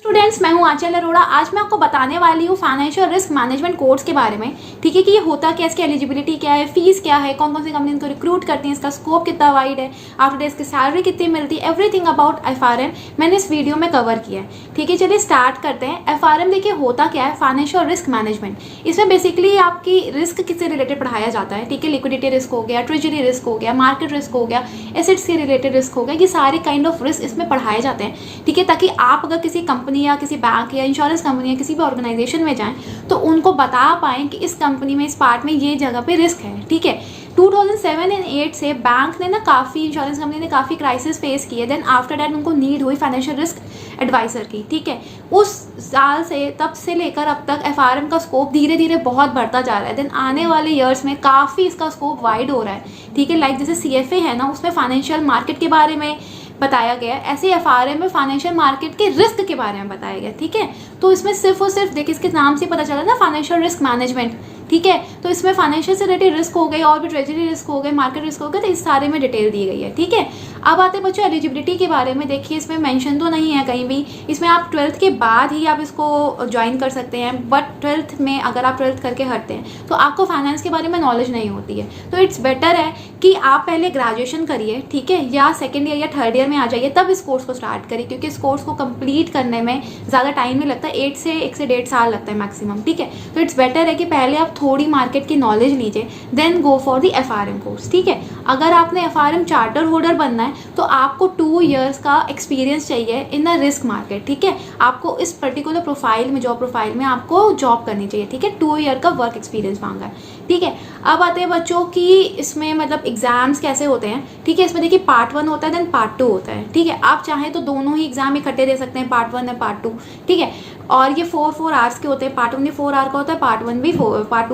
Students, मैं हूं आंचल अरोड़ा। आज मैं आपको बताने वाली हूं फाइनेंशियल रिस्क मैनेजमेंट कोर्स के बारे में। ठीक है कि ये होता क्या है, इसकी एलिजिबिलिटी क्या है, फीस क्या है, कौन कौन सी कंपनी इनको रिक्रूट करती है, इसका स्कोप कितना वाइड है, आफ्टर इसकी सैलरी कितनी मिलती है, एवरीथिंग अबाउट FRM मैंने इस वीडियो में कवर किया है। ठीक है, चलिए स्टार्ट करते हैं। FRM देखिए होता क्या है, फाइनेंशियल रिस्क मैनेजमेंट। इसमें बेसिकली आपकी रिस्क किससे रिलेटेड पढ़ाया जाता है। ठीक है, लिक्विडिटी रिस्क हो गया, ट्रेजरी रिस्क हो गया, मार्केट रिस्क हो गया, एसेट्स से रिलेटेड रिस्क हो गया, ये सारे काइंड ऑफ रिस्क इसमें पढ़ाए जाते हैं। ठीक है, ताकि आप अगर किसी कंपनी या किसी बैंक या इंश्योरेंस कंपनी या किसी भी ऑर्गेनाइजेशन में जाएं तो उनको बता पाएं कि इस कंपनी में, इस पार्ट में ये जगह पे रिस्क है। ठीक है, 2007 एंड 8 से बैंक ने ना काफ़ी, इंश्योरेंस कंपनी ने काफ़ी क्राइसिस फेस किए। देन आफ्टर दैट उनको नीड हुई फाइनेंशियल रिस्क एडवाइजर की। ठीक है, उस साल से, तब से लेकर अब तक FRM का स्कोप धीरे धीरे बहुत बढ़ता जा रहा है। देन आने वाले ईयर्स में काफ़ी इसका स्कोप वाइड हो रहा है। ठीक है, लाइक जैसे CFA है ना, उसमें फाइनेंशियल मार्केट के बारे में बताया गया है, ऐसे FRM में फाइनेंशियल मार्केट के रिस्क के बारे में बताया गया। ठीक है, तो इसमें सिर्फ और सिर्फ देखिए, इसके नाम से पता चला ना, फाइनेंशियल रिस्क मैनेजमेंट। ठीक है, तो इसमें फाइनेंशियल से रिलेटेड रिस्क हो गए, और भी ट्रेजरी रिस्क हो गए, मार्केट रिस्क हो गए, तो इस सारे में डिटेल दी गई है। ठीक है, अब आते हैं बच्चों एलिजिबिलिटी के बारे में। देखिए, इसमें मेंशन तो नहीं है कहीं भी, इसमें आप 12th के बाद ही आप इसको ज्वाइन कर सकते हैं। बट 12th में अगर आप 12th करके हटते हैं तो आपको फाइनेंस के बारे में नॉलेज नहीं होती है, तो इट्स बेटर है कि आप पहले ग्रेजुएशन करिए। ठीक है, या सेकेंड ईयर या थर्ड ईयर में आ जाइए, तब इस कोर्स को स्टार्ट करिए, क्योंकि इस कोर्स को कंप्लीट करने में ज़्यादा टाइम नहीं लगता, 1 से 1.5 साल लगता है मैक्सिमम। ठीक है, तो इट्स बेटर है कि पहले आप थोड़ी मार्केट की नॉलेज लीजिए, then go for the FRM course. ठीक है, अगर आपने FRM चार्टर होल्डर बनना है तो आपको 2 इयर्स का एक्सपीरियंस चाहिए इन द रिस्क मार्केट। ठीक है, आपको इस पर्टिकुलर प्रोफाइल में, जॉब प्रोफाइल में आपको जॉब करनी चाहिए। ठीक है, 2 ईयर का वर्क एक्सपीरियंस मांगा है। ठीक है, अब आते हैं बच्चों की इसमें मतलब एग्जाम्स कैसे होते हैं। ठीक है, इसमें देखिए पार्ट 1 होता है, देन पार्ट 2 होता है। ठीक है, आप चाहें तो दोनों ही एग्जाम इकट्ठे दे सकते हैं, पार्ट 1 और पार्ट 2। ठीक है, और ये 4 आवर्स के होते हैं। पार्ट 1 भी 4 आवर का होता है, पार्ट 2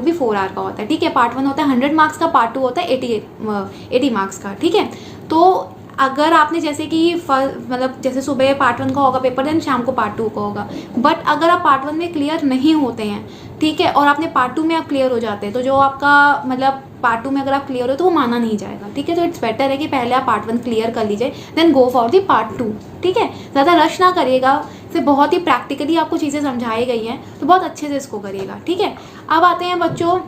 भी 4 आवर का होता है। ठीक है, पार्ट 1 होता है 100 मार्क्स का, पार्ट 2 होता है 80 मार्क्स का। ठीक है, तो अगर आपने जैसे कि मतलब जैसे सुबह पार्ट 1 का होगा पेपर, देन शाम को पार्ट 2 का होगा। बट अगर आप पार्ट 1 में क्लियर नहीं होते हैं, ठीक है, और आपने पार्ट 2 में आप क्लियर हो जाते हैं, तो जो आपका मतलब पार्ट 2 में अगर आप क्लियर हो तो वो माना नहीं जाएगा। ठीक है, तो इट्स बेटर है कि पहले आप पार्ट 1 क्लियर कर लीजिए, then go for the part 2। ठीक है, ज़्यादा रश ना करिएगा, से बहुत ही प्रैक्टिकली आपको चीज़ें समझाई गई हैं, तो बहुत अच्छे से इसको करिएगा। ठीक है, अब आते हैं बच्चों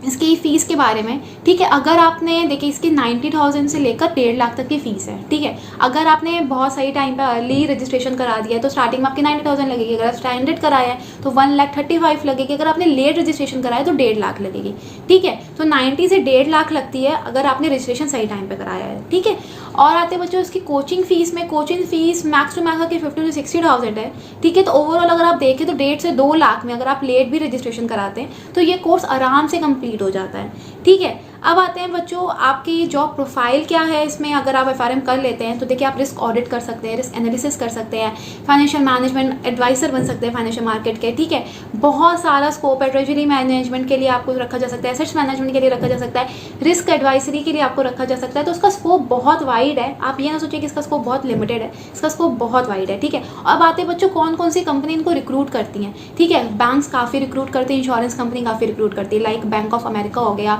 इसकी फ़ीस के बारे में। ठीक है, अगर आपने देखिए, इसकी 90,000 से लेकर 1.5 लाख तक की फ़ीस है। ठीक है, अगर आपने बहुत सही टाइम पे अर्ली रजिस्ट्रेशन करा दिया है तो स्टार्टिंग में आपकी 90,000 लगेगी। अगर आप स्टैंडर्ड कराया है तो 1,35,000 लगेगी। अगर आपने लेट रजिस्ट्रेशन कराया है तो 1.5 लाख लगेगी। ठीक है, तो 90 से 1.5 लाख लगती है अगर आपने रजिस्ट्रेशन सही टाइम पर कराया है। ठीक है, और आते बच्चों इसकी कोचिंग फीस में, coaching fees max to max आपकी 50,000 से 60,000 है। ठीक है, तो ओवरऑल अगर आप देखें तो 1.5 से 2 लाख में अगर आप लेट भी रजिस्ट्रेशन कराते हैं तो ये कोर्स आराम से कंप्लीट हो जाता है। ठीक है, अब आते हैं बच्चों आपकी जॉब प्रोफाइल क्या है। इसमें अगर आप FRM कर लेते हैं तो देखिए, आप रिस्क ऑडिट कर सकते हैं, रिस्क एनालिसिस कर सकते हैं, फाइनेंशियल मैनेजमेंट एडवाइजर बन सकते हैं फाइनेंशियल मार्केट के। ठीक है, बहुत सारा स्कोप है। ट्रेजरी मैनेजमेंट के लिए आपको रखा जा सकता है, एसेट्स मैनेजमेंट के लिए रखा जा सकता है, रिस्क एडवाइजरी के लिए आपको रखा जा सकता है। तो उसका स्कोप बहुत वाइड है। आप ये ना सोचिए कि इसका स्कोप बहुत लिमिटेड है, इसका स्कोप बहुत वाइड है। ठीक है, अब आते हैं बच्चों कौन कौन सी कंपनी इनको रिक्रूट करती हैं। ठीक है, बैंक्स काफ़ी रिक्रूट करते हैं, इंश्योरेंस कंपनी काफ़ी रिक्रूट करती है, लाइक बैंक ऑफ अमेरिका हो गया,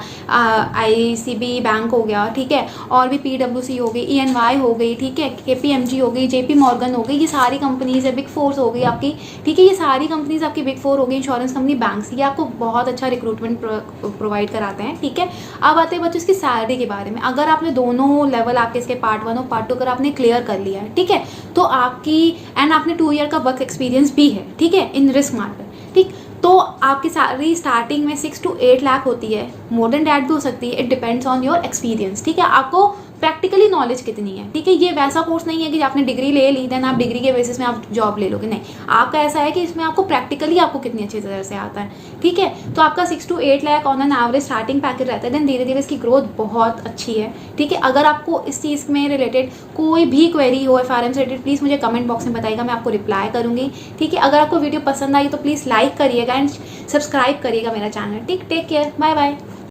ICB बैंक हो गया। ठीक है, और भी PwC हो गई, EY हो गई। ठीक है, KPMG हो गई, JP मॉर्गन हो गई, ये सारी कंपनीज है। बिग 4 हो गई आपकी। ठीक है, ये सारी कंपनीज आपकी बिग 4 हो गई, इंश्योरेंस कंपनी, बैंक्स, ये आपको बहुत अच्छा रिक्रूटमेंट प्रोवाइड कराते हैं। ठीक है, अब आते हैं बच्चों इसकी सैलरी के बारे में। अगर आपने दोनों लेवल आपके इसके पार्ट 1 और पार्ट 2 अगर आपने क्लियर कर लिया है, ठीक है, तो आपकी एंड आपने 2 ईयर का वर्क एक्सपीरियंस भी है। ठीक है, इन रिस्क मार्केट। ठीक, तो आपकी सैलरी स्टार्टिंग में 6 to 8 लाख होती है, मोर देन डैट भी हो सकती है। It depends on your experience. ठीक है, आपको प्रैक्टिकली नॉलेज कितनी है। ठीक है, ये वैसा कोर्स नहीं है कि आपने डिग्री ले ली देन आप डिग्री के बेसिस में आप जॉब ले लोगे, नहीं। आपका ऐसा है कि इसमें आपको प्रैक्टिकली आपको कितनी अच्छी तरह से आता है। ठीक है, तो आपका 6 to 8 lakh on an average starting package रहता है, देन धीरे धीरे इसकी ग्रोथ बहुत अच्छी है। ठीक है, अगर आपको इस चीज़ में रिलेटेड कोई भी क्वेरी हो FRM से रिलेटेड, प्लीज़ मुझे कमेंट बॉक्स में बताइएगा, मैं आपको रिप्लाई करूँगी। ठीक है, अगर आपको वीडियो पसंद आई तो प्लीज़ लाइक करिएगा एंड सब्सक्राइब करिएगा मेरा चैनल। ठीक, टेक केयर, बाय बाय।